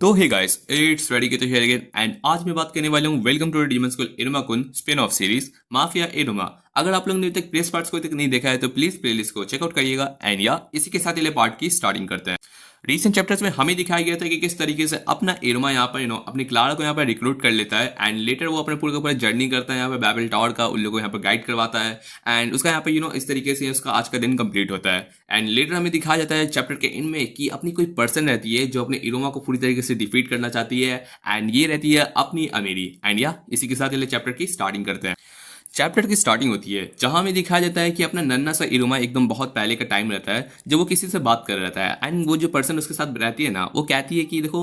तो hey guys it's ready के तो हियर अगेन एंड आज मैं बात करने वाला हूँ वेलकम टू डीमन स्कूल इनुमा कुन स्पिन ऑफ सीरीज माफिया इनुमा। अगर आप लोगों ने अभी तक प्रेस पार्ट्स को तक नहीं देखा है तो प्लीज प्लेलिस्ट को चेकआउट करिएगा एंड या इसी के साथ ये पार्ट की स्टार्टिंग करते हैं। रिसेंट चैप्टर्स में हमें दिखाया गया था कि किस तरीके से अपना इरुमा यहाँ पर अपनी क्लारा को यहाँ पर रिक्रूट कर लेता है एंड लेटर वो अपने पूरे का पूरा जर्नी करता है यहाँ पर बैबल टावर का, उन लोगों को यहाँ पर गाइड करवाता है एंड उसका यहाँ पर इस तरीके से उसका आज का दिन कंप्लीट होता है। एंड लेटर हमें दिखाया जाता है चैप्टर के इन में कि अपनी कोई पर्सन रहती है जो अपने इरोमा को पूरी तरीके से डिफीट करना चाहती है एंड ये रहती है अपनी अमीरी एंड या इसी के साथ ये चैप्टर की स्टार्टिंग करते हैं। चैप्टर की स्टार्टिंग होती है जहां हमें दिखाया जाता है कि अपना नन्ना सा इरुमा एकदम बहुत पहले का टाइम रहता है जब वो किसी से बात कर रहा रहता है एंड वो जो पर्सन उसके साथ रहती है ना वो कहती है कि देखो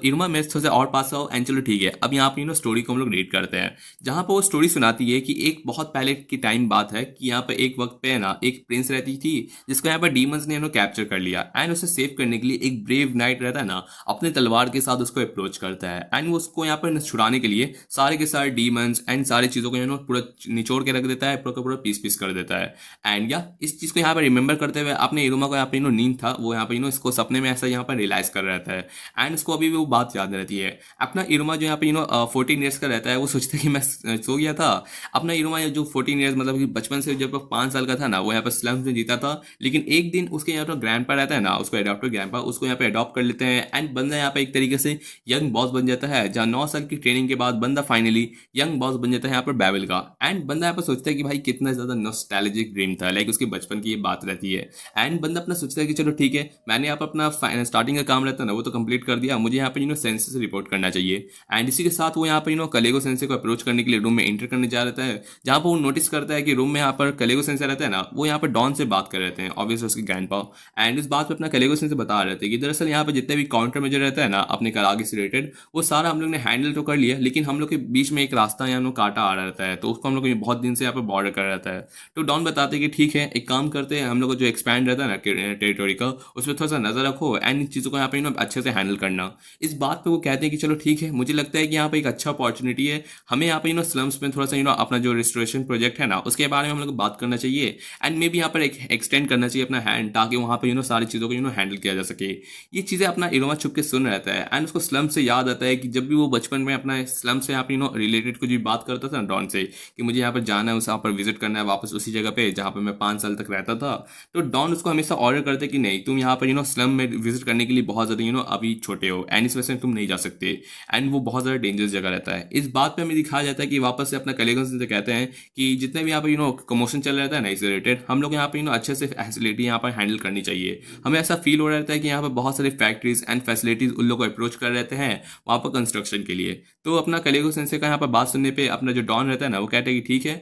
इरुमा मैं थोड़ा सा और पास आओ एंड चलो ठीक है अब यहाँ पे स्टोरी को हम लोग रीड करते हैं जहां पर वो स्टोरी सुनाती है कि एक बहुत पहले की टाइम बात है कि यहाँ पर एक वक्त पे ना एक प्रिंस रहती थी जिसको यहाँ पर डीमंस ने कैप्चर कर लिया एंड उसे सेव करने के लिए एक ब्रेव नाइट रहता है ना अपने तलवार के साथ उसको अप्रोच करता है एंड वो उसको यहाँ पर छुड़ाने के लिए सारे के सारे डीमंस एंड सारी चीज़ों को पूरा निचोड़ के रख देता है, पूरा का पूरा पीस पीस कर देता है। एंड या इस चीज को यहाँ पर रिमेंबर करते हुए अपने इरुमा को यहाँ पे नींद था वो यहाँ पे इसको सपने में ऐसा यहाँ पर रियलाइज कर रहता है एंड उसको अभी भी वो बात याद रहती है। अपना इरुमा जो यहाँ पे 14 ईयर्स का रहता है वो सोचता है कि मैं सो गया था। अपना इरुमा जो 14 ईयर्स मतलब कि बचपन से जब 5 साल का था ना वो यहाँ पर स्लम्स में जीता था, लेकिन एक दिन उसके यहाँ पर ग्रैंडपा रहता है ना उसको एडॉप्टर ग्रैंडपा उसको यहाँ पे अडॉप्ट कर लेते हैं एंड बंदा यहाँ पे एक तरीके से यंग बॉस बन जाता है जहाँ 9 साल की ट्रेनिंग के बाद बंदा फाइनली यंग बॉस बन जाता है यहाँ पर बैबल का। एंड बंदा यहाँ पर सोचता है कि भाई कितना ज्यादा नॉस्टैल्जिक ड्रीम था, लाइक उसके बचपन की ये बात रहती है एंड बंदा अपना सोचता है कि चलो ठीक है मैंने यहाँ पर अपना स्टार्टिंग का काम रहता है ना वो तो कंप्लीट कर दिया, मुझे यहाँ पे सेंसे से रिपोर्ट करना चाहिए। एंड इसी के साथ वो यहाँ पर कलेगो सेंसे को अप्रोच करने के लिए रूम में एंटर करने जा रहता है जहाँ पर वो नोटिस करता है कि रूम में यहाँ पर कलेगो सेंसे रहता है ना वो यहाँ पर डॉन से बात कर रहे हैं ऑब्वियसली उसके ग्रैंडपा। एंड इस बात पर अपना कलेगो सेंसे बता रहे थे कि दरअसल यहाँ पर जितने भी काउंटर मेजर रहता है ना अपने करागे से रिलेटेड वो सारा हम लोग ने हैंडल तो कर लिया, लेकिन हम लोग के बीच में एक रास्ता यहाँ काटा आ रहता है तो उसको हम लोग बहुत दिन से यहाँ पर बॉर्डर कर रहता है। तो डॉन बताते हैं कि ठीक है एक काम करते हैं हम लोग को जो एक्सपैंड रहता है ना टेरिटोरी का उस पर थोड़ा सा नजर रखो एंड इन चीज़ों को यहाँ पे अच्छे से हैंडल करना। इस बात पे वो कहते हैं कि चलो ठीक है मुझे लगता है कि यहाँ पे एक अच्छा अपॉर्चुनिटी है हमें यहाँ पे स्लम्स में थोड़ा सा अपना जो रिस्टोरेशन प्रोजेक्ट है ना उसके बारे में हम लोग को बात करना चाहिए एंड मे भी यहाँ पर एक एक्सटेंड करना चाहिए अपना हैंड ताकि वहाँ पे सारी चीज़ों को हैंडल किया जा सके। ये चीज़ें अपना इरोमा छुप के सुन रहता है एंड उसको स्लम से याद आता है कि जब भी वो बचपन में अपना स्लम से यहाँ पे रिलेटेड कुछ भी बात करता था ना डॉन से कि मुझे यहाँ पर जाना है उसे यहाँ पर विजिट करना है वापस उसी जगह पे जहाँ पे मैं 5 साल तक रहता था, तो डॉन उसको हमेशा ऑर्डर करते कि नहीं तुम यहाँ पर स्लम में विजिट करने के लिए बहुत ज़्यादा अभी छोटे हो एंड इस वजह से तुम नहीं जा सकते एंड वो बहुत ज़्यादा डेंजरस जगह रहता है। इस बात पे हमें दिखाया जाता है कि वापस से अपना कलेगन से कहते हैं कि जितने भी यहाँ पर कमोशन चल रहा है ना इससे रिलेटेड हम लोग यहाँ पे अच्छे से फैसिलिटी यहाँ पर हैंडल करनी चाहिए। हमें ऐसा फील हो रहता है कि यहाँ पर बहुत सारी फैक्ट्रीज एंड फैसिलिटीज उन लोग को अप्रोच कर रहते हैं वहाँ पर कंस्ट्रक्शन के लिए। तो अपना कलेगो सेंसे का यहाँ पर बात सुनने पे अपना जो डॉन रहता है ना वो कहते हैं कि ठीक है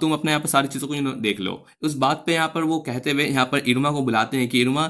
तुम अपने यहाँ पर सारी चीज़ों को देख लो। उस बात पे यहाँ पर वो कहते हुए यहाँ पर इरुमा को बुलाते हैं कि इरुमा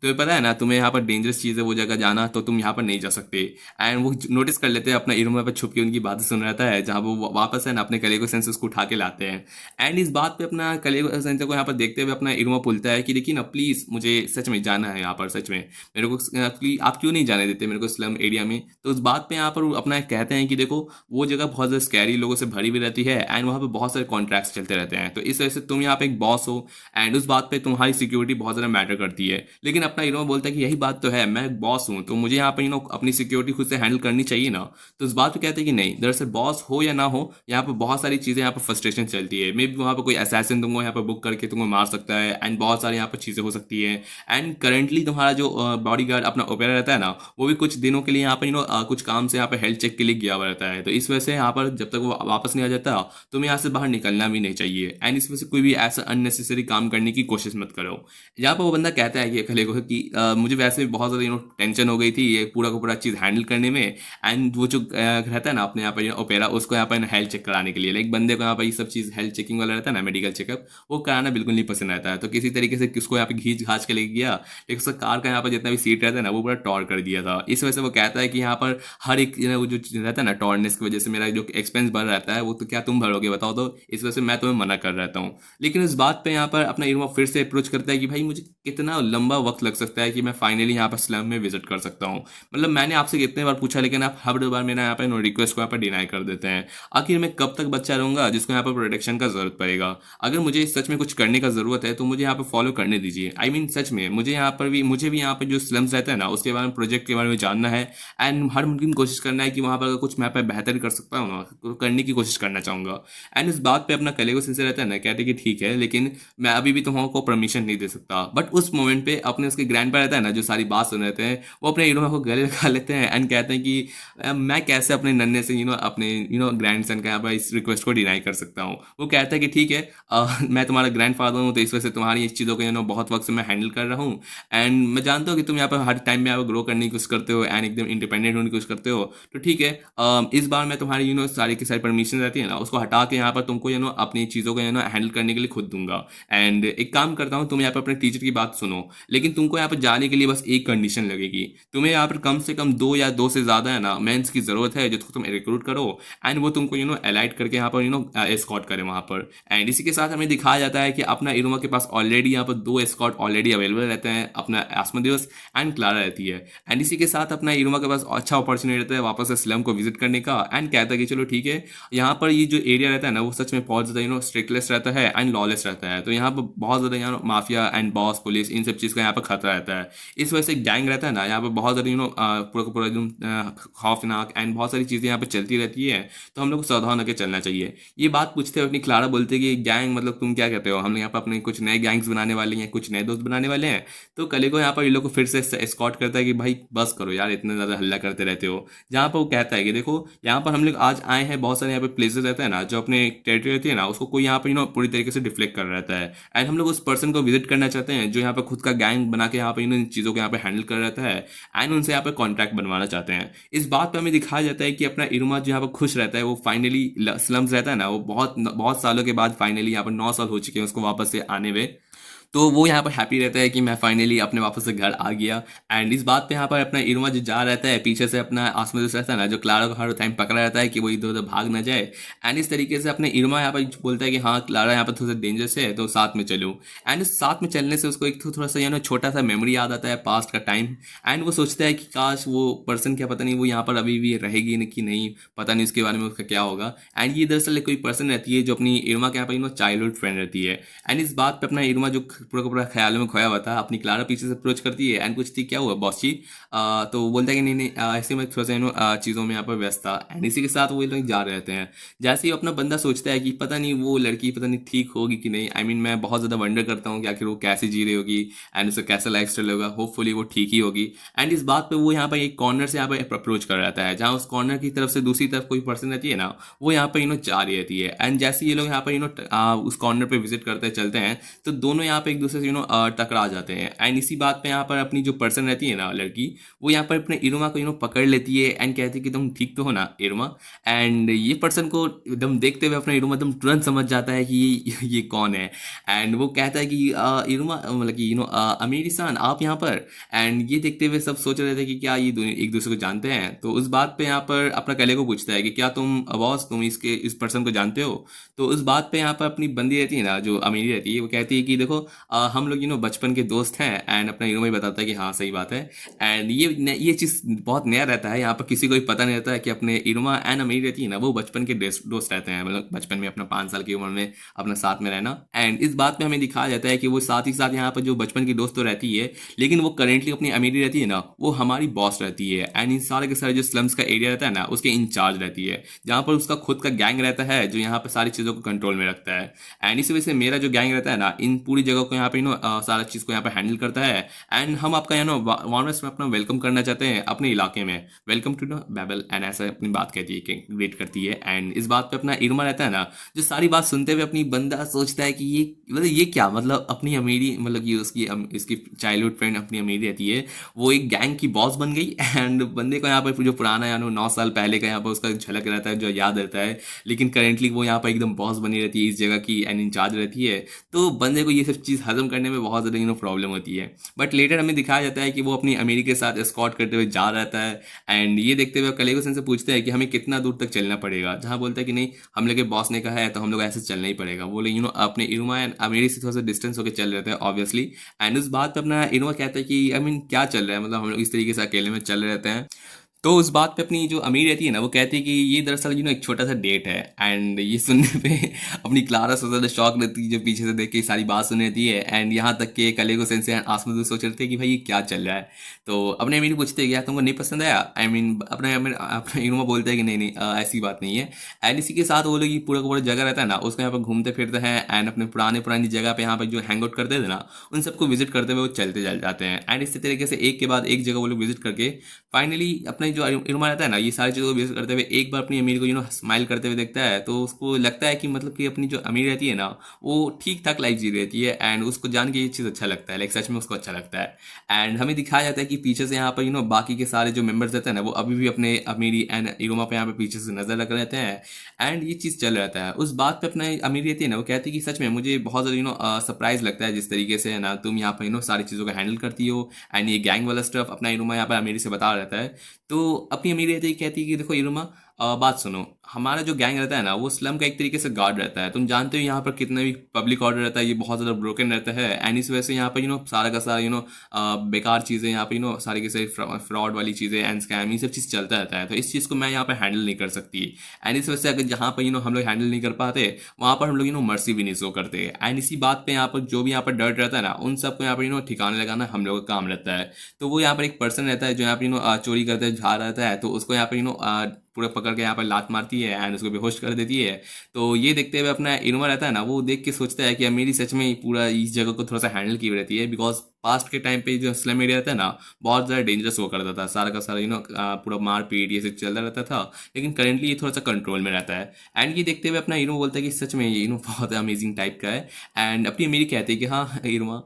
तुम्हें पता है ना तुम्हें यहाँ पर डेंजरस चीज़ है वो जगह जाना तो तुम यहाँ पर नहीं जा सकते। एंड वो नोटिस कर लेते हैं अपना इरुमा पर छुप के उनकी बातें सुन रहता है जहाँ वो वापस है ना अपने कलेगो सेंसेस को उठा के लाते हैं एंड इस बात पे अपना कलेगो सेंसे को यहाँ पर देखते हुए अपना इरुमा बोलता है कि देखिए ना प्लीज़ मुझे सच में जाना है यहाँ पर सच में मेरे को आप क्यों नहीं जाने देते मेरे को स्लम एरिया में। तो उस बात पे यहाँ पर अपना कहते हैं कि देखो वो जगह बहुत ज़्यादा स्कैरी लोगों से भरी हुई रहती है एंड वहाँ पे बहुत सारे कॉन्ट्रैक्ट्स चलते रहते हैं तो इस वजह से तुम यहाँ पे एक बॉस हो एंड उस बात पे तुम्हारी सिक्योरिटी बहुत ज़्यादा मैटर करती है। लेकिन अपना इरोमा बोलता है कि यही बात तो है मैं एक बॉस हूँ तो मुझे यहाँ पे अपनी सिक्योरिटी खुद से हैंडल करनी चाहिए ना। तो इस बात पे कहते हैं कि नहीं दरअसल बॉस हो या ना हो यहाँ पे बहुत सारी चीज़ें यहाँ पर फ्रस्ट्रेशन चलती है, मे बी वहाँ पर कोई असैसिन तुमको यहाँ पर बुक करके तुमको मार सकता है एंड बहुत सारी यहाँ पर चीज़ें हो सकती है। एंड करेंटली तुम्हारा जो बॉडी गार्ड अपना ओपेरा रहता है ना वो भी कुछ दिनों के लिए यहाँ पर कुछ काम से यहाँ पर हेल्थ चेक के लिए गया हुआ रहता है तो इस वजह से यहाँ पर जब तक वो वापस नहीं आ जाता तुम्हें यहाँ से बाहर निकलना भी नहीं चाहिए एंड इस वजह से कोई भी ऐसा अननेसेसरी काम करने की कोशिश मत करो। यहाँ पर वो बंदा कहता है कि खलेगो कि मुझे वैसे भी बहुत ज़्यादा टेंशन हो गई थी ये पूरा का पूरा चीज़ हैंडल करने में एंड वो जो रहता है ना अपने यहाँ पर ओपेरा उसको यहाँ पर हेल्थ चेक कराने के लिए लाइक बंदे को यहाँ पर ये सब चीज़ हेल्थ चेकिंग वाला रहता है ना मेडिकल चेकअप वो कराना बिल्कुल नहीं पसंद आता है। तो किसी तरीके से किसको यहाँ पे घींच घाच के लेके गया लेकिन उसका कार का यहाँ पर जितना भी सीट रहता है ना वो पूरा टॉर कर दिया था। इस वजह से वो कहता है कि यहाँ पर हर एक वो जो रहता है ना टॉर्नेस की वजह से मेरा जो एक्सपेंस बढ़ रहता है वो तो क्या तुम भरोगे बताओ, तो इस वजह से मैं तुम्हें मना कर रहता हूँ। लेकिन इस बात पे यहाँ पर अपना इरमा फिर से अप्रोच करता है कि भाई मुझे कितना लंबा वक्त लग सकता है कि मैं फाइनली यहाँ पर स्लम में विजिट कर सकता हूँ। मतलब मैंने आपसे कितने बार पूछा, लेकिन आप हर बार मेरा यहाँ पर रिक्वेस्ट को यहाँ पर डिनाई कर देते हैं। आखिर मैं कब तक बच्चा रहूंगा जिसको यहाँ पर प्रोटेक्शन का जरूरत पड़ेगा? अगर मुझे सच में कुछ करने का जरूरत है तो मुझे यहाँ पर फॉलो करने दीजिए। आई मीन सच में मुझे भी यहाँ पर जो स्लम्स रहता है ना उसके बारे में, प्रोजेक्ट के बारे में जानना है। एंड हर मुमकिन कोशिश करना है कि वहाँ पर अगर कुछ मैं पे बेहतर कर सकता हूँ ना तो करने की कोशिश करना चाहूँगा। एंड इस बात पे अपना कलेगो सिंसियर रहता है ना, कहते हैं कि ठीक है लेकिन मैं अभी भी तुमको परमिशन नहीं दे सकता। बट उस मोमेंट पे अपने उसके ग्रैंड रहता है ना जो सारी बात सुन रहे हैं, वो अपने इरोमा को गले लगा लेते हैं एंड कहते हैं कि मैं कैसे अपने नन्हे से अपने ग्रैंड सन का यहाँ पर इस रिक्वेस्ट को डिनाई कर सकता हूँ। वो कहता है कि ठीक है, मैं तुम्हारा ग्रैंड फादर हूँ तो इस वजह से तुम्हारी इस चीज़ों को बहुत वक्त से मैं हैंडल कर रहा हूँ। एंड मैं जानता हूँ कि तुम यहाँ पर हर टाइम में यहाँ पर ग्रो करने की कोशिश करते हो एंड एकदम इंडिपेंडेंट होने की कोशिश करते हो। तो ठीक है, इस बार मैं तुम्हारी सारी की सारी परमिशन रहती है ना उसको हटा के यहाँ पर तुमको अपनी चीज़ों को हैंडल करने के लिए खुद दूंगा। एंड एक काम करता हूँ, तुम यहाँ पर अपने टीचर की बात सुनो, लेकिन तुमको यहाँ पर जाने के लिए बस एक कंडीशन लगेगी। तुम्हें यहाँ पर कम से कम 2 या 2 से ज़्यादा है ना मेंस की ज़रूरत है जिसको तुम रिक्रूट करो एंड वो तुमको एलाइट करके यहाँ पर एस्कॉर्ट करे वहाँ पर। एंड इसी के साथ हमें दिखाया जाता है कि अपना इरोमा के पास ऑलरेडी यहाँ पर 2 एस्कॉर्ट ऑलरेडी अवेलेबल रहते हैं, अपना आसमोदेउस एंड क्लारा रहती है। एंड इसी के साथ अपना इरोमा के पास अच्छा अपॉर्चुनिटी रहता है वापस से स्लम को विजिट करने का। एंड कहता है कि चलो ठीक है, यहाँ पर ये जो एरिया रहता है ना वो सच में बहुत ज़्यादा स्ट्रिक्टलेस रहता है एंड लॉलेस रहता है। तो यहाँ पर बहुत ज़्यादा माफिया एंड बॉस पुलिस इन सब चीज़ का यहाँ पर खतरा रहता है। इस वजह से गैंग रहता है ना यहाँ पर बहुत ज़्यादा पूरा का पूरा एकदम खौफनाक एंड बहुत सारी चीज़ें यहाँ पर चलती रहती है। तो हम लोग को सावधान होकर चलना चाहिए। ये बात पूछते हुए अपनी क्लारा बोलते हैं कि गैंग मतलब तुम क्या कहते हो, हम यहाँ पर अपने कुछ नए गैंग्स बनाने वाले हैं, कुछ नए दोस्त बनाने वाले हैं। तो कलेगो यहाँ पर ये लोग को फिर से एस्कॉर्ट करता है कि भाई बस करो यार, इतना ज़्यादा हल्ला करते रहते हो। जहाँ पर वो कहता है कि देखो यहाँ पर हम लोग आज आए हैं, बहुत सारे यहाँ पे प्लेसेस रहते हैं ना जो अपने टेरिटरी रहती है ना उसको कोई यहाँ पर पूरी तरीके से डिफ्लेक्ट कर रहता है। एंड हम लोग उस पर्सन को विजिट करना चाहते हैं जो यहाँ पर खुद का गैंग बना के यहाँ पर इन चीज़ों को यहाँ पर हैंडल कर रहता है एंड उनसे यहाँ पर कॉन्ट्रैक्ट बनवाना चाहते हैं। इस बात पर हमें दिखाया जाता है कि अपना इरुमा जो यहाँ पर खुश रहता है, वो फाइनली स्लम्स रहता है ना वो बहुत बहुत सालों के बाद फाइनली यहाँ पर 9 साल हो चुके हैं उसको वापस से आने में। तो वो यहाँ पर हैप्पी रहता है कि मैं फाइनली अपने वापस से घर आ गया। एंड इस बात पे यहाँ पर अपना इरुमा जो जा रहता है पीछे से अपना आसमोदेउस रहता है ना जो क्लारा को हर टाइम पकड़ा रहता है कि वो इधर उधर भाग ना जाए। एंड इस तरीके से अपने इरुमा यहाँ पर बोलता है कि हाँ क्लारा यहाँ पर थोड़ा सा डेंजरस है तो साथ में चलो। एंड इस साथ में चलने से उसको एक थोड़ा सा छोटा सा मेमोरी याद आता है पास्ट का टाइम। एंड वो सोचता है कि काश वो पर्सन क्या पता नहीं वो यहाँ पर अभी भी रहेगी कि नहीं, पता नहीं उसके बारे में उसका क्या होगा। एंड ये दरअसल कोई पर्सन रहती है जो अपनी इरुमा के यहाँ पर चाइल्डहुड फ्रेंड रहती है। एंड इस बात पर अपना इरुमा जो पूरा का पूरा ख्याल में खोया हुआ था, अपनी क्लारा पीछे से अप्रोच करती है एंड पूछती क्या हुआ बॉस जी। तो वो बोलता है कि नहीं नहीं ऐसे में थोड़ा सा चीज़ों में यहाँ पर व्यस्त था। एंड इसी के साथ वो लोग जा रहे होते हैं। जैसे ही अपना बंदा सोचता है कि पता नहीं वो लड़की पता नहीं ठीक होगी कि नहीं, आई मीन मैं बहुत ज़्यादा वंडर करता हूँ कि आखिर वो कैसे जी रही होगी एंड उसका कैसा लाइफ स्टाइल होगा, होपफुली वो ठीक ही होगी। एंड इस बात पर वो यहाँ पर एक कॉर्नर से यहाँ पर अप्रोच कर रहता है, जहाँ उस कॉर्नर की तरफ से दूसरी तरफ कोई पर्सन रहती है ना वो यहाँ पर जा रही रहती है। एंड जैसे ये लोग यहाँ पर उस कॉर्नर पर विजिट करते चलते हैं तो दोनों यहाँ पर एक दूसरे से टकरा जाते हैं। एंड इसी बात पे यहाँ पर अपनी जो पर्सन रहती है ना लड़की, वो यहाँ पर अपने इरुमा को पकड़ लेती है एंड कहती है कि तुम ठीक तो हो ना इरुमा। एंड ये पर्सन को एकदम देखते हुए अपना इरुमा एकदम तुरंत समझ जाता है कि ये कौन है। एंड वो कहता है कि इरुमा मतलब कि अमीरी-सान आप यहाँ पर। एंड ये देखते हुए सब सोच रहे थे कि क्या ये एक दूसरे को जानते हैं। तो उस बात पे यहाँ पर अपना कले को पूछता है कि क्या तुम बॉस तुम इस पर्सन को जानते हो। तो उस बात पे यहाँ पर अपनी बंदी रहती है ना जो अमीरी रहती है वो कहती है कि देखो हम लोग बचपन के दोस्त हैं। एंड अपना इरुमा ही बताता है कि हाँ सही बात है। एंड ये चीज़ बहुत नया रहता है, यहाँ पर किसी को भी पता नहीं रहता है कि अपने इरुमा एंड अमीरी रहती है ना वो बचपन के दोस्त रहते हैं, मतलब बचपन में अपना 5 साल की उम्र में अपना साथ में रहना। एंड इस बात में हमें दिखाया जाता है कि वो साथ ही साथ यहाँ पर जो बचपन की दोस्त तो रहती है लेकिन वो करेंटली अपनी अमीरी रहती है ना वो हमारी बॉस रहती है। एंड इन सारे के सारे जो स्लम्स का एरिया रहता है ना उसके इंचार्ज रहती है, जहाँ पर उसका खुद का गैंग रहता है जो यहाँ पर सारी चीज़ों को कंट्रोल में रखता है। एंड इस वजह से मेरा जो गैंग रहता है ना इन पूरी जगह को यहाँ पर सारा चीज़ को यहाँ पर हैंडल करता है। एंड हम आपका वार्मनेस में अपना वेलकम करना चाहते हैं अपने इलाके में, वेलकम टू बैबल। एंड ऐसा अपनी बात कहती है कि ग्रेट करती है। एंड इस बात पे अपना इरुमा रहता है ना जो सारी बात सुनते हुए अपनी बंदा सोचता है कि ये क्या मतलब अपनी अमीरी मतलब कि इसकी चाइल्डहुड फ्रेंड अपनी अमीरी रहती है वो एक गैंग की बॉस बन गई। एंड बंदे को यहाँ पर जो पुराना 9 साल पहले का यहाँ पर उसका झलक रहता है जो याद रहता है, लेकिन करेंटली वो यहाँ पर एकदम बॉस बनी रहती है इस जगह की एंड इंचार्ज रहती है। तो बंदे को ये सब चीज़ चीज़ हजम करने में बहुत ज़्यादा प्रॉब्लम होती है। बट लेटर हमें दिखाया जाता है कि वो अपनी अमीरी के साथ एस्कॉर्ट करते हुए जा रहता है। एंड ये देखते हुए कलेगो सन से पूछते हैं कि हमें कितना दूर तक चलना पड़ेगा, जहाँ बोलता है कि नहीं, हम लोग के बॉस ने कहा है तो हम लोग ऐसे चलना ही पड़ेगा। वो लोग अपने इनुमा एंड अमीरी से थोड़ा सा डिस्टेंस होकर चल रहे थे ऑब्वियसली। एंड उस बात पर अपना इनुमा कहता है कि आई मीन क्या चल रहा है, मतलब हम लोग इस तरीके से अकेले में चल रहे रहते हैं। तो उस बात पे अपनी जो अमीर रहती है ना, वो कहती है कि ये दरअसल एक छोटा सा डेट है। एंड ये सुनने पे अपनी क्लारा सबसे ज़्यादा शॉक रहती है, जो पीछे से देख के सारी बात सुन रहती है। एंड यहाँ तक कि कलेगो सेंसे एंड आसमान सोच रहे थे कि भाई ये क्या चल रहा है। तो अपने अमीर पूछते हैं कि यार तुमको नहीं पसंद आया, आई मीन अपने इनुमा बोलते हैं कि नहीं नहीं ऐसी बात नहीं है। एंड इसी के साथ वो लोग ये पूरा का पूरा जगह रहता है ना, उसको यहाँ पर घूमते फिरते हैं। एंड अपने पुरानी जगह पे यहाँ पर जो हैंग आउट करते थे ना, उन सबको विजिट करते हुए वो चलते चल जाते हैं। एंड इसी तरीके से एक के बाद एक जगह वो लोग विजिट करके फाइनली अपने जो इनुमा रहता है ना, ये सारी चीज़ों को विजिट करते हुए एक बार अपनी अमीर को स्माइल करते हुए देखता है। तो उसको लगता है कि मतलब कि अपनी जो अमीर रहती है ना, वो ठीक ठाक लाइफ जी रहती है। एंड उसको जान के ये चीज़ अच्छा लगता है, लाइक सच में उसको अच्छा लगता है। एंड हमें दिखाया जाता है कि पीछे से यहाँ पर बाकी के सारे जो मेंबर्स रहते हैं ना, वो अभी भी अपने अमीरी एंड इनुमा पे यहाँ पे पीछे से नजर रख रहते हैं। एंड ये चीज़ चल रहता है। उस बात पे अपना अमीर रहती है ना, वो कहती है कि सच में मुझे बहुत ज़्यादा सरप्राइज लगता है जिस तरीके से है ना तुम यहाँ पर सारी चीज़ों को हैंडल करती हो। एंड ये गैंग वाला स्टफ अपना इनुमा यहाँ पर अमीरी से बता रहता है। तो अपनी अमीर रहती है, कहती है कि देखो इरुमा, बात सुनो, हमारा जो गैंग रहता है ना, वो स्लम का एक तरीके से गार्ड रहता है। तुम जानते हो यहाँ पर कितना भी पब्लिक ऑर्डर रहता है, ये बहुत ज़्यादा ब्रोकन रहता है। एंड इस वजह से यहाँ पर सारा का सारा बेकार चीज़ें यहाँ पर सारी के सारी फ्रॉड वाली चीज़ें एंड स्कैम, ये सब चीज़ चलता रहता है। तो इस चीज़ को मैं यहाँ पर हैंडल नहीं कर सकती। एंड इस वजह से अगर जहाँ पर हम लोग हैंडल नहीं कर पाते, वहाँ पर हम लोग मर्सी भी नहीं शो करते। एंड इसी बात पर यहाँ पर जो भी यहाँ पर डर्ट रहता है ना, उन सबको यहाँ पर ठिकाने लगाना हम लोग का काम रहता है। तो वो यहाँ पर एक पर्सन रहता है जो यहाँ पर चोरी करते हुए जा रहता है। तो उसको यहाँ पर पूरा पकड़ के यहाँ पर लात मारती है एंड उसको बेहोश कर देती है। तो ये देखते हुए अपना इनुमा रहता है ना, वो देख के सोचता है कि अब मेरी सच में ही पूरा इस जगह को थोड़ा सा हैंडल की रहती है। बिकॉज पास्ट के टाइम पे जो स्लम एरिया रहता है ना, बहुत ज़्यादा डेंजरस हुआ करता था, सारा का सारा पूरा मारपीट ये सब चलता रहता था। लेकिन करेंटली ये थोड़ा सा कंट्रोल में रहता है। एंड ये देखते हुए अपना इनुमा बोलता है कि सच में ये बहुत अमेजिंग टाइप का है। एंड अपनी मेरी कहते हैं कि हाँ इनुमा,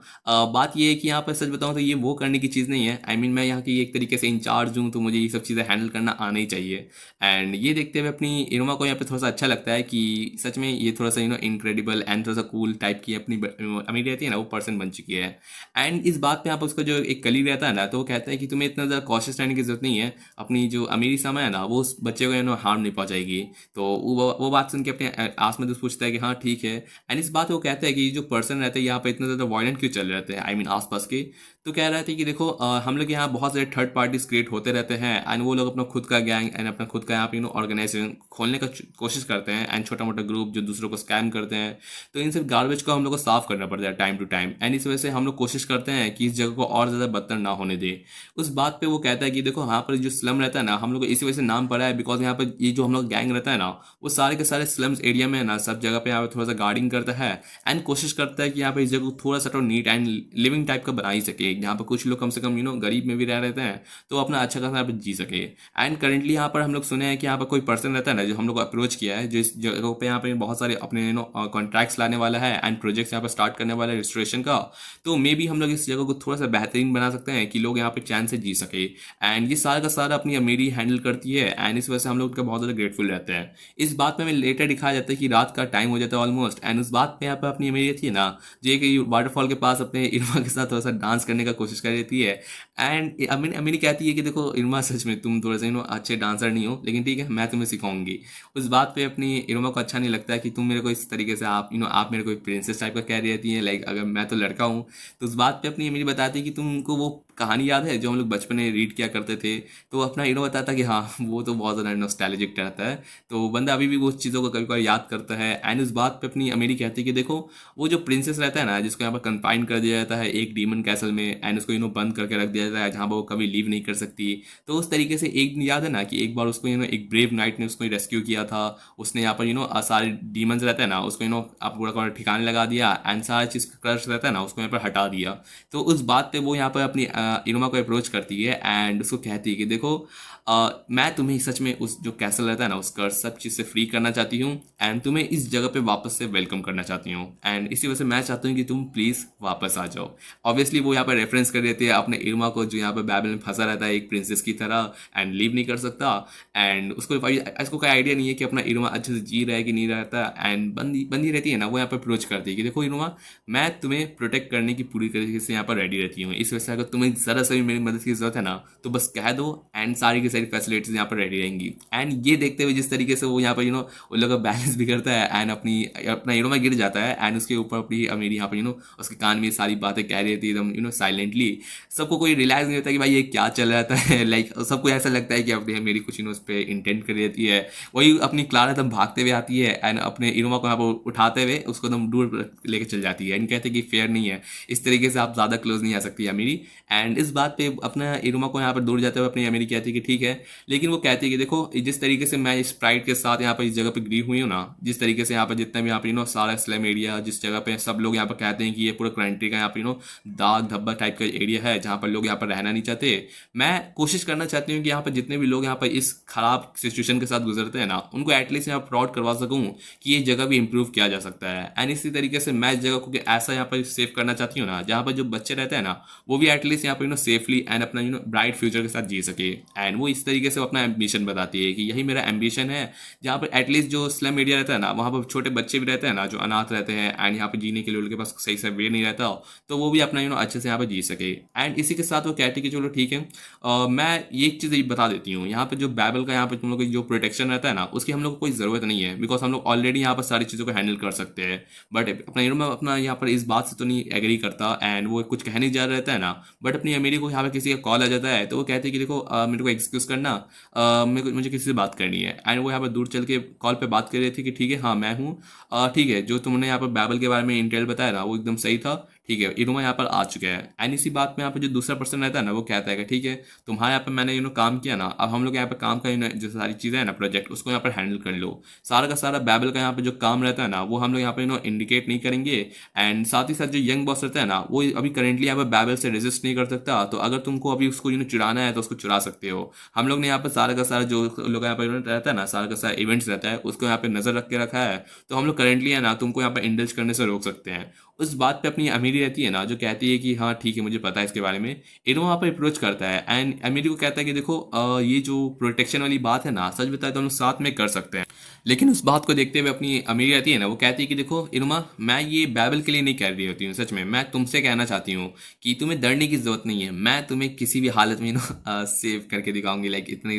बात ये है कि यहाँ पर सच बताऊँ तो ये वो करने की चीज़ नहीं है। आई मीन मैं यहाँ की एक तरीके से इंचार्ज हूँ, तो मुझे ये सब चीज़ें हैंडल करना आना ही चाहिए। एंड ये देखते हुए अपनी इनुमा को यहाँ पे थोड़ा सा अच्छा लगता है कि सच में ये थोड़ा सा इनक्रेडिबल एंड थोड़ा सा कूल टाइप की अपनी अमीर रहती है ना, वो पर्सन बन चुकी है। एंड इस बात पे यहाँ पर उसका जो एक कलीग रहता है ना, तो वो कहता है कि तुम्हें इतना ज़्यादा कॉशियस रहने की जरूरत नहीं है। अपनी जो अमीरी समय है ना, वो उस बच्चे को हार्म नहीं पहुंचाएगी। तो वो बात सुन के अपने आस में दोस्त पूछता है कि हाँ ठीक है। एंड इस बात को कहता है कि जो पर्सन रहते हैं यहाँ पे इतना ज़्यादा वायलेंट क्यों चल रहे थे, आई मीन आसपास के। तो कह रहे थे कि देखो हम लोग यहाँ बहुत सारे थर्ड पार्टीज क्रिएट होते रहते हैं। एंड वो लोग अपना खुद का गैंग एंड अपना खुद का यहाँ पे ऑर्गेनाइजेशन खोलने का कोशिश करते हैं। एंड छोटा मोटा ग्रुप जो दूसरों को स्कैम करते हैं। तो इन सब गार्बेज को हम लोग को साफ करना पड़ता है टाइम टू टाइम। एंड इस वजह से हम लोग कोशिश करते हैं कि इस जगह को और ज़्यादा बदतर ना होने दे। उस बात पे वो कहता है कि देखो यहाँ पर जो स्लम रहता है ना, हम लोग को इसी वजह से नाम पड़ा है। बिकॉज यहाँ पर ये जो हम लोग गैंग रहता है ना, वो सारे के सारे स्लम्स एरिया में है ना, सब जगह पे यहाँ पर थोड़ा सा गार्डिंग करता है। एंड कोशिश करता है कि यहाँ पर इस जगह को थोड़ा सा तो नीट एंड लिविंग टाइप का बना ही सके, जहाँ पर कुछ लोग कम से कम गरीब में भी रह रहते हैं, तो अपना अच्छा खासा यहाँ पर जी सके। एंड करेंटली यहाँ पर हम लोग सुने हैं कि यहाँ पर कोई पर्सन रहता है ना, जो हम लोग को अप्रोच किया है, जो इस जगह पे यहाँ पे बहुत सारे अपने कॉन्ट्रैक्ट्स लाने वाला है एंड प्रोजेक्ट्स यहाँ पर स्टार्ट करने वाला है रेस्टोरेशन का। तो मे बी हम लोग इस जगह को थोड़ा सा बेहतरीन बना सकते हैं कि लोग यहाँ पे चैन से जी सके। एंड ये सारा का सारा अपनी अमीरी हैंडल करती है। एंड इस वजह से हम लोग का बहुत ज़्यादा ग्रेटफुल रहते हैं। इस बात पे हमें लेटर दिखाया जाता है कि रात का टाइम हो जाता है ऑलमोस्ट। एंड उस बात पे यहाँ पर अपनी अमीरी थी ना, जो एक वाटरफॉल के पास अपने इरमा के साथ थोड़ा सा डांस करने का कोशिश कर रही है। एंड अमीरी कहती है कि देखो इरमा, सच में तुम थोड़ा सा अच्छे डांसर नहीं हो, लेकिन ठीक है मैं तुम्हें सिखाऊंगी। उस बात पे अपनी इरमा को अच्छा नहीं लगता है कि तुम मेरे को इस तरीके से आप मेरे को प्रिंसेस टाइप का कह रही रहती है, लाइक अगर मैं तो लड़का हूँ। तो उस बात पे अपनी अमीरी बताती है कि तुमको वो कहानी याद है जो हम लोग बचपन में रीड किया करते थे। तो अपना हीरो बताता कि हाँ वो तो बहुत ज़्यादा नॉस्टैल्जिक रहता है। तो बंदा अभी भी वो चीज़ों को कभी कभी याद करता है। एंड उस बात पे अपनी अमीरी कहती है कि देखो वो जो प्रिंसेस रहता है ना, जिसको यहाँ पर कन्फाइन कर दिया जाता है एक डीमन कैसल में, एंड उसको बंद करके रख दिया जाता है जहाँ पर वो कभी लीव नहीं कर सकती। तो उस तरीके से एक याद है ना कि एक बार उसको एक ब्रेव नाइट ने उसको रेस्क्यू किया था। उसने यहाँ पर सारे डीमंस रहते हैं ना, उसको आप पूरा पूरा ठिकाने लगा दिया। एंड सारा चीज़ क्रश रहता है ना, उसको यहाँ पर हटा दिया। तो उस बात पे वो यहाँ पर अपनी इनुमा को अप्रोच करती है एंड उसको कहती है कि देखो मैं तुम्हें सच में उस जो कैसल रहता है ना उसका सब चीज़ से फ्री करना चाहती हूँ एंड तुम्हें इस जगह पे वापस से वेलकम करना चाहती हूँ एंड इसी वजह से मैं चाहती हूँ कि तुम प्लीज़ वापस आ जाओ। ऑब्वियसली वो यहाँ पर रेफरेंस कर देती है अपने इरमा को जो यहाँ पर बैबल में फंसा रहता है एक प्रिंसेस की तरह एंड लीव नहीं कर सकता एंड उसको कोई आइडिया नहीं है कि अपना इरमा अच्छे से जी रहा है कि नहीं रहता एंड बंदी बंदी रहती है ना वो यहाँ पर अप्रोच करती है कि देखो इरमा मैं तुम्हें प्रोटेक्ट करने की पूरी तरीके से यहाँ पर रेडी रहती हूँ। इस वजह से अगर तुम्हें ज़रा सा भी मेरी मदद की ज़रूरत है ना तो बस कह दो एंड सारी की सारी फैसिलिटीज़ यहाँ पर रेडी रहेंगी। एंड ये देखते हुए जिस तरीके से वो यहाँ पर उन लोगों का बैलेंस बिगड़ता है एंड अपना में गिर जाता है एंड उसके ऊपर अपनी अमीर यहाँ पर उसके कान में सारी बातें कह रही थी एकदम साइलेंटली। सबको कोई रियलाइज नहीं होता कि भाई ये क्या चल रहा है लाइक सबको ऐसा लगता है कि अपनी मेरी कुछ उस पर इंटेंट कर देती है। वही अपनी क्लारा एकदम भागते हुए आती है एंड अपने इनोमा को यहाँ पर उठाते हुए उसको एकदम दूर लेके चल जाती है एंड कहते हैं कि फेयर नहीं है, इस तरीके से आप ज़्यादा क्लोज नहीं आ सकती अमीरी। एंड इस बात पे अपना इनोमा को यहाँ पर दूर जाते हुए अपनी अमीरी कहती है कि ठीक है, लेकिन वो कहती है कि देखो जिस तरीके से मैं इस प्राइड के साथ यहाँ पर इस जगह पे गिरी हुई हूँ ना, जिस तरीके से यहाँ पर जितना भी यहाँ पर सारा स्लम एरिया जिस जगह पे सब लोग यहाँ पर कहते हैं कि ये पूरा कंट्री का यहाँ पर दाग धब्बा टाइप का एरिया है जहाँ पर लोग यहाँ पर रहना नहीं चाहते। मैं कोशिश करना चाहती हूँ कि यहाँ पर जितने भी लोग यहाँ पर इस खराब सिचुएशन के साथ गुजरते हैं ना उनको एटलीस्ट यहाँ प्राउड करवा सकूँ कि ये जगह भी इंप्रूव किया जा सकता है। एंड इसी तरीके से मैं इस जगह को ऐसा यहाँ पर सेव करना चाहती हूँ ना जहाँ पर जो बच्चे रहते हैं ना वो भी एटलीस्ट यहाँ पर सेफली एंड अपना ब्राइट फ्यूचर के साथ जी सके। एंड वो इस तरीके से अपना एम्बिशन बताती है कि यही मेरा एम्बिशन है जहाँ पर एटलीस्ट जो स्लम एरिया रहता है ना वहाँ पर छोटे बच्चे भी रहते हैं ना जो अनाथ रहते हैं एंड यहाँ पर जीने के लिए उनके पास सही से वे नहीं रहता तो वो भी अपना अच्छे से यहाँ पर जी सके। एंड इसी के साथ वो कहती है कि चलो ठीक है मैं ये एक चीज़ बता देती हूँ यहाँ पर जो बैबल का यहाँ पर तुम लोग जो प्रोटेक्शन रहता है ना उसकी हम लोग को कोई ज़रूरत नहीं है बिकॉज हम लोग ऑलरेडी यहाँ पर सारी चीज़ों को हैंडल कर सकते हैं। बट अपना अपना यहाँ पर इस बात से तो नहीं एग्री करता एंड वो कुछ कहने जा रहा रहता है ना बट अपनी अमीरी को यहाँ पर किसी का कॉल आ जाता है तो वो कहते हैं कि देखो मेरे को एक्सक्यूज़ करना मुझे किसी से बात करनी है। एंड वो यहाँ पर दूर चल के कॉल पर बात कर रही थी कि ठीक है हाँ मैं हूँ, ठीक है जो तुमने यहाँ पर बैबल के बारे में इंटेल बताया ना वो एकदम सही था, ठीक है इनोमा यहाँ पर आ चुका है। एंड इसी बात में यहाँ पर जो दूसरा पर्सन रहता है ना वो कहता है कि ठीक है तुम्हारे यहाँ पर मैंने काम किया ना, अब हम लोग यहाँ पर काम का जो सारी चीज़ें हैं ना प्रोजेक्ट उसको यहाँ पर हैंडल कर लो। सारा का सारा बैबल का यहाँ पर जो काम रहता है ना वो हम लोग यहाँ पर इंडिकेट नहीं करेंगे। एंड साथ ही साथ जो यंग बॉस रहता है ना वो अभी करेंटली यहाँ पर बैबल से रेजिस्ट नहीं कर सकता, तो अगर तुमको अभी उसको चुराना है तो उसको चुरा सकते हो। हम लोग ने यहाँ पर सारा का सारा जो लोग यहाँ पर रहता है ना सारा का सारा इवेंट्स रहता है उसको यहाँ पर नजर रख के रखा है, तो हम लोग करेंटली है ना तुमको यहाँ पर इंडल्ज करने से रोक सकते हैं। उस बात पे अपनी अमीरी रहती है ना जो कहती है कि हाँ ठीक है मुझे पता है इसके बारे में। इनो वहाँ पर अप्रोच करता है एंड अमीरी को कहता है कि देखो ये जो प्रोटेक्शन वाली बात है ना सच बताए तो हम लोग साथ में कर सकते हैं। लेकिन उस बात को देखते हुए अपनी अमीरी रहती है ना वो कहती है कि देखो इनुमा मैं ये बैबल के लिए नहीं कह रही होती हूँ, सच में मैं तुमसे कहना चाहती हूँ कि तुम्हें डरने की जरूरत नहीं है, मैं तुम्हें किसी भी हालत में सेव करके दिखाऊंगी। लाइक इतने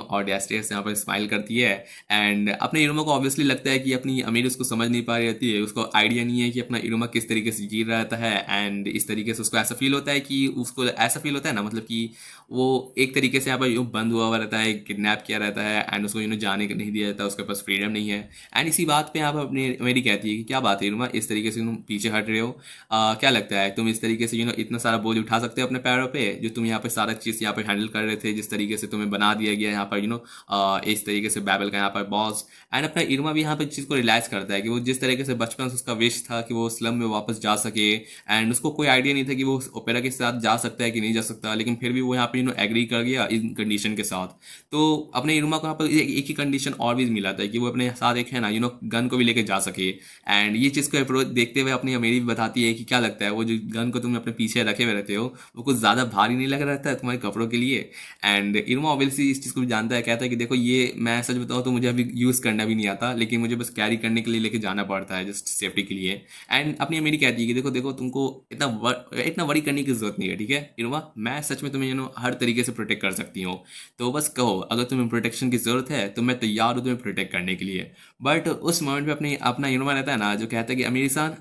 ऑडियस्टियस यहाँ पर स्माइल करती है एंड अपने इनुमा को ऑब्वियसली लगता है कि अपनी अमीर उसको समझ नहीं पा रही रहती है, उसको आइडिया नहीं है कि अपना इनुमा किस तरीके से जी रहा रहता है। एंड इस तरीके से उसको ऐसा फील होता है कि उसको ऐसा फील होता है ना मतलब कि वो एक तरीके से यहाँ पर बंद हुआ रहता है, किडनैप किया रहता है एंड उसको जाने नहीं दिया जाता, उसके पास फ्रीडम नहीं है। एंड इसी बात पे यहाँ पर अपनी मेरी कहती है कि क्या बात है इनुमा इस तरीके से तुम पीछे हट रहे हो, क्या लगता है तुम इस तरीके से इतना सारा बोझ उठा सकते हो अपने पैरों पे, जो तुम यहाँ पे सारा चीज़ यहाँ पे हैंडल कर रहे थे, जिस तरीके से तुम्हें बना दिया गया यहाँ पर इस तरीके से बैबल का यहाँ पर बॉस। एंड अपना इनुमा भी यहाँ पर चीज़ को रियलाइज करता है कि वो जिस तरीके से बचपन से उसका विश था कि वो स्लम में वापस जा सके एंड उसको कोई आइडिया नहीं था कि वो ओपेरा के साथ जा सकता है कि नहीं जा सकता, लेकिन फिर भी वो यहाँ पे एग्री कर गया इन कंडीशन के साथ। तो अपने इनुमा को यहाँ पर एक ही कंडीशन और भी मिला था कि वो अपने साथ एक है ना गन को भी लेके जा सके। एंड ये चीज़ को अप्रोच देखते हुए अपनी अमीरी भी बताती है कि क्या लगता है वो जो गन को तुम अपने पीछे रखे हुए रहते हो वो कुछ ज़्यादा भारी नहीं लग रहता है तुम्हारे कपड़ों के लिए। एंड इनुमा ऑब्वियसली इस चीज़ को भी जानता है, कहता है कि देखो ये मैं सच बताऊँ तो मुझे अभी यूज़ करना भी नहीं आता, लेकिन मुझे बस कैरी करने के लिए लेके जाना पड़ता है जस्ट सेफ्टी के लिए। एंड अपनी अमीरी कहती है कि देखो देखो तुमको इतना वरी करने की जरूरत नहीं है, ठीक है इनुमा मैं सच में तुम्हें हर तरीके से प्रोटेक्ट कर सकती हूँ, तो बस कहो अगर तुम्हें प्रोटेक्शन की जरूरत है तो मैं तैयार हूँ तुम्हें प्रोटेक्ट करने के लिए। बट उस मोमेंट पे अपना इनुमा रहता है ना जो कहता है कि अमीर इंसान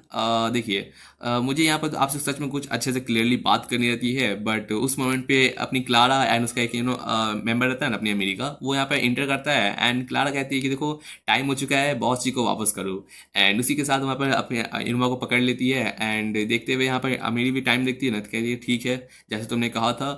देखिए मुझे यहाँ पर आपसे सच में कुछ अच्छे से क्लियरली बात करनी रहती है। बट उस मोमेंट पे अपनी क्लारा एंड उसका एक मेंबर रहता है ना अपनी अमीरी का, वो यहाँ पर इंटर करता है एंड क्लारा कहती है कि देखो टाइम हो चुका है बॉस जी को वापस करो। एंड उसी के साथ वहाँ पर अपने इनुमा को पकड़ लेती है एंड देखते हुए यहाँ पर अमीरी भी टाइम देखती है ना तो कहती है ठीक है जैसे तुमने कहा था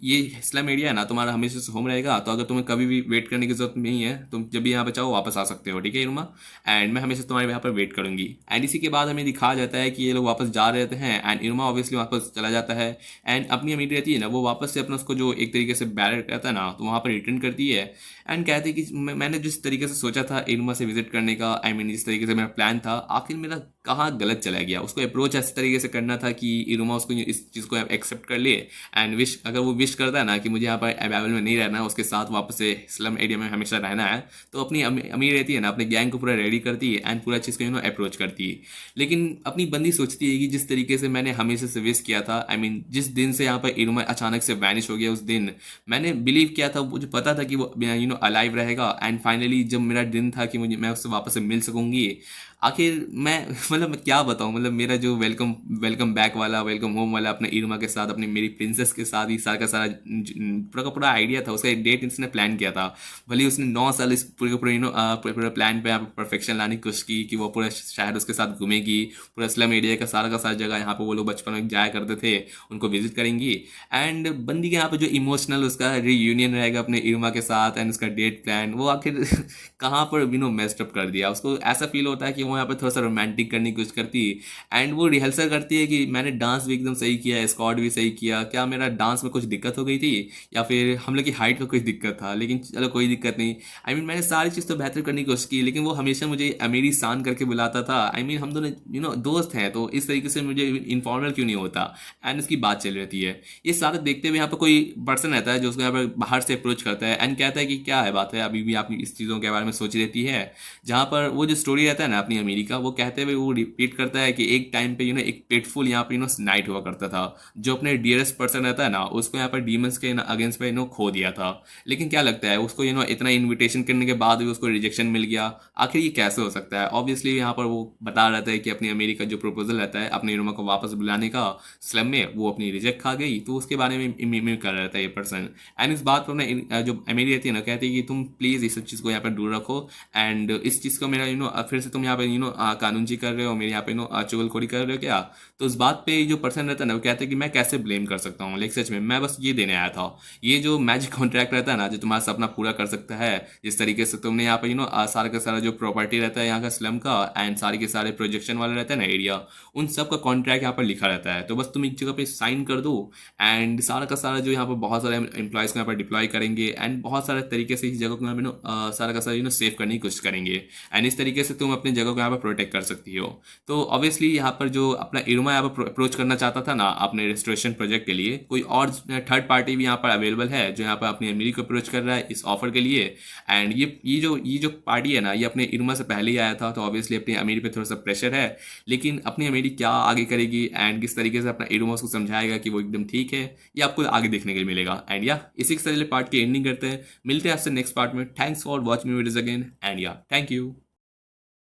ये स्लम एरिया है ना तुम्हारा हमेशा से होम रहेगा, तो अगर तुम्हें कभी भी वेट करने की जरूरत नहीं है, तुम जब भी यहाँ पे चाहो वापस आ सकते हो, ठीक है इरुमा। एंड मैं हमेशा तुम्हारे यहाँ पर वेट करूंगी। एंड इसी के बाद हमें दिखाया जाता है कि ये लोग वापस जा रहे हैं एंड इरुमा ऑब्वियसली वापस चला जाता है। एंड अपनी अमीर रहती है ना, वो वापस से अपना उसको जो एक तरीके से बैरक रहता है ना, तो वहाँ पर रिटर्न करती है। एंड कहती है कि मैंने जिस तरीके से सोचा था इरुमा से विजिट करने का, आई मीन जिस तरीके से मेरा प्लान था, आखिर मेरा कहाँ गलत चला गया। उसको अप्रोच ऐसे तरीके से करना था कि इरुमा उसको इस चीज़ को एक्सेप्ट कर ले। एंड विश अगर वो विश करता है ना कि मुझे यहाँ पर अवेलेबल में नहीं रहना है, उसके साथ वापस से स्लम एरिया में हमेशा रहना है, तो अपनी अमीर रहती है ना, अपने गैंग को पूरा रेडी करती है एंड पूरा चीज़ को अप्रोच करती है। लेकिन अपनी बंदी सोचती है कि जिस तरीके से मैंने हमेशा से विश किया था, आई मीन जिस दिन से यहाँ पर इरुमा अचानक से वैनिश हो गया, उस दिन मैंने बिलीव किया था, मुझे पता था कि वो अलाइव रहेगा। एंड फाइनली जब मेरा दिन था कि मुझे मैं उससे वापस से मिल सकूंगी, आखिर मैं मतलब मैं क्या बताऊं, मतलब मेरा जो वेलकम वेलकम बैक वाला, वेलकम होम वाला अपने इरुमा के साथ, अपनी मेरी प्रिंसेस के साथ, ही सारा का सारा पूरा का पूरा आइडिया था, उसका डेट इसने प्लान किया था। भले उसने 9 साल इस पूरे पूरे पूरे प्लान पे परफेक्शन लाने की कोशिश की कि वो पूरा शहर उसके साथ घूमेगी, पूरा स्लम एरिया का सारा जगह यहाँ पे वो लोग बचपन में जाया करते थे उनको विजिट करेंगी। एंड बंदी के यहाँ पे जो इमोशनल उसका रीयूनियन रहेगा अपने इरुमा के साथ एंड उसका डेट प्लान, वो आखिर कहाँ पर मेस्ड अप कर दिया। उसको ऐसा फील होता है कि वो यहाँ पे थोड़ा सा रोमांटिक करने की कोशिश करती है। एंड वो रिहर्सल करती है कि मैंने डांस भी एकदम सही किया, स्क्वाड भी सही किया, क्या मेरा डांस में कुछ दिक्कत हो गई थी या फिर हम लोग की हाइट का कुछ दिक्कत था, लेकिन चलो कोई दिक्कत नहीं। आई मीन मैंने सारी चीज़ तो बेहतर करने की कोशिश की, लेकिन वो हमेशा मुझे अमीरी शान करके बुलाता था। आई मीन हम दोनों दोस्त हैं, तो इस तरीके से मुझे इनफॉर्मल क्यों नहीं होता। एंड उसकी बात चल रहती है। ये सारा देखते हुए यहाँ पर कोई पर्सन रहता है जो उसको यहाँ पर बाहर से अप्रोच करता है एंड कहता है कि क्या है बात है, अभी भी आप इस चीज़ों के बारे में सोच रहती है। जहाँ पर वो जो स्टोरी रहता है ना अपनी अमीरी का, वो कहते हुए वो रिपीट करता है कि एक टाइम पे एक पेटफुल यहाँ पे नाइट हुआ करता था, जो अपने डियरेस्ट पर्सन रहता है ना, उसको यहाँ पर डीमंस के अगेंस्ट पे खो दिया था। लेकिन क्या लगता है उसको इतना इन्विटेशन करने के बाद भी उसको रिजेक्शन मिल गया। आखिर ये कैसे हो सकता है। ऑब्वियसली यहाँ पर वो बता रहता है कि अपनी अमीरी का जो प्रपोजल रहता है अपने इरुमा को वापस बुलाने का स्लम में, वो अपनी रिजेक्ट खा गई, तो उसके बारे में इमेल कर रहा था ये पर्सन। एंड इस बात पर जो अमीरी रहती है ना, कहती है कि तुम प्लीज़ इस सब चीज़ को यहाँ पर दूर रखो एंड इस चीज़ को मेरा फिर से तुम यहाँ पे कानूनजी कर रहे हो, मेरे यहाँ पे चुगलखोरी कर रहे हो क्या। तो इस बात पे जो पर्सन रहता है ना, वो कहते हैं कि मैं कैसे ब्लेम कर सकता हूँ, लाइक सच में मैं बस ये देने आया था, ये जो मैजिक कॉन्ट्रैक्ट रहता है ना, जो तुम्हारा सपना पूरा कर सकता है, जिस तरीके से तुमने यहाँ पे सारा का सारा जो प्रॉपर्टी रहता है यहाँ का स्लम का एंड सारे के सारे प्रोजेक्शन वाले रहते हैं ना एरिया, उन सब का कॉन्ट्रैक्ट यहाँ पर लिखा रहता है, तो बस तुम एक जगह पे साइन कर दो एंड सारा का सारा जो यहाँ पर बहुत सारे एम्प्लॉयज़ को यहाँ पर डिप्लॉय करेंगे एंड बहुत सारे तरीके से इस जगह को यहाँ पे सारा का सारा सेव करने की कोशिश करेंगे एंड इस तरीके से तुम अपनी जगह को यहाँ पर प्रोटेक्ट कर सकती हो। तो ऑब्वियसली यहाँ पर जो अपना इरुमा यहाँ पर अप्रोच करना चाहता था ना अपने रेस्टोरेशन प्रोजेक्ट के लिए, कोई और थर्ड पार्टी भी यहाँ पर अवेलेबल है जो यहाँ पर अपनी अमीरी को अप्रोच कर रहा है इस ऑफर के लिए। एंड ये जो पार्टी है ना, ये अपने इरुमा से पहले ही आया था, तो ऑब्वियसली अपनी अमीरी पे थोड़ा सा प्रेशर है। लेकिन अपनी अमीरी क्या आगे करेगी एंड किस तरीके से अपना इरुमा उसको समझाएगा कि वो एकदम ठीक है, ये आपको आगे देखने के लिए मिलेगा। एंड या इसी के साथ पार्ट की एंडिंग करते हैं, मिलते हैं आपसे नेक्स्ट पार्ट में। Thanks for watching videos again and या थैंक यू।